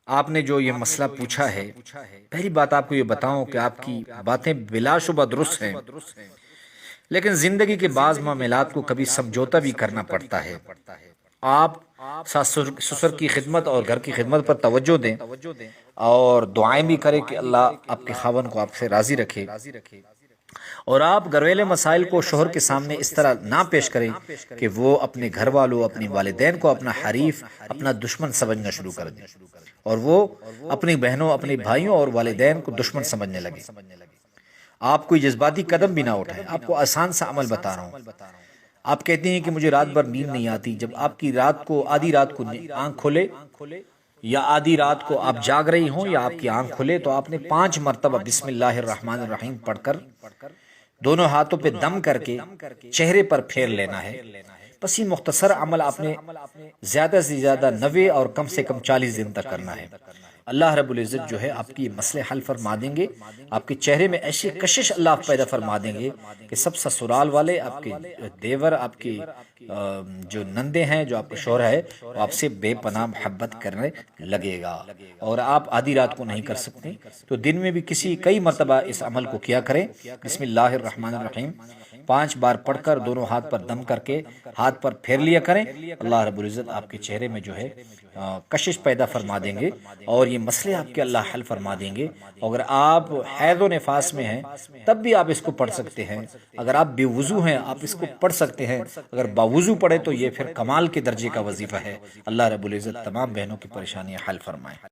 آپ نے جو یہ مسئلہ پوچھا ہے، پہلی بات آپ کو یہ بتاؤں کہ آپ کی باتیں بلا شبہ درست ہیں، لیکن زندگی کے بعض معاملات کو کبھی سمجھوتا بھی کرنا پڑتا ہے۔ آپ سسر کی خدمت اور گھر کی خدمت پر توجہ دیں، اور دعائیں بھی کریں کہ اللہ آپ کے خاوند کو آپ سے راضی رکھے، اور آپ گھریلو مسائل کو شوہر کے سامنے اس طرح نہ پیش کریں کہ وہ اپنے گھر والوں، اپنی والدین کو اپنا حریف، اپنا دشمن سمجھنا شروع کر دیں، اور وہ اپنی بہنوں، اپنے بھائیوں اور والدین کو دشمن سمجھنے لگے۔ آپ کوئی جذباتی قدم بھی نہ اٹھائیں، آپ کو آسان سا عمل بتا رہا ہوں۔ آپ کہتے ہیں کہ مجھے رات بھر نیند نہیں آتی، جب آپ کی آدھی رات کو آنکھ کھولے، یا آدھی رات کو آپ جاگ رہی ہوں یا آپ کی آنکھ کھلے، تو آپ نے 5 مرتبہ بسم اللہ الرحمن الرحیم پڑھ کر دونوں ہاتھوں پہ دم کر کے چہرے پر پھیر لینا ہے۔ بس یہ مختصر عمل آپ نے زیادہ سے زیادہ 90 اور کم سے کم 40 دن تک کرنا ہے۔ اللہ رب العزت جو ہے آپ کی یہ مسئلے حل فرما دیں گے، آپ کے چہرے میں ایسی کشش اللہ پیدا فرما دیں گے کہ سب سسرال والے، آپ کے دیور، آپ کے جو نندے ہیں، جو آپ کا شوہر ہے، وہ آپ سے بے پناہ محبت کرنے لگے گا۔ اور آپ آدھی رات کو نہیں کر سکتے تو دن میں بھی کئی مرتبہ اس عمل کو کیا کریں۔ بسم اللہ الرحمن الرحیم 5 بار پڑھ کر دونوں ہاتھ پر دم کر کے ہاتھ پر پھیر لیا کریں۔ اللہ رب العزت آپ کے چہرے میں جو ہے کشش پیدا فرما دیں گے، اور یہ مسئلے آپ کے اللہ حل فرما دیں گے۔ اگر آپ حیض و نفاس میں ہیں تب بھی آپ اس کو پڑھ سکتے ہیں، اگر آپ بے وضو ہیں آپ اس کو پڑھ سکتے ہیں، اگر باوضو پڑھے تو یہ پھر کمال کے درجے کا وظیفہ ہے۔ اللہ رب العزت تمام بہنوں کی پریشانیاں حل فرمائے۔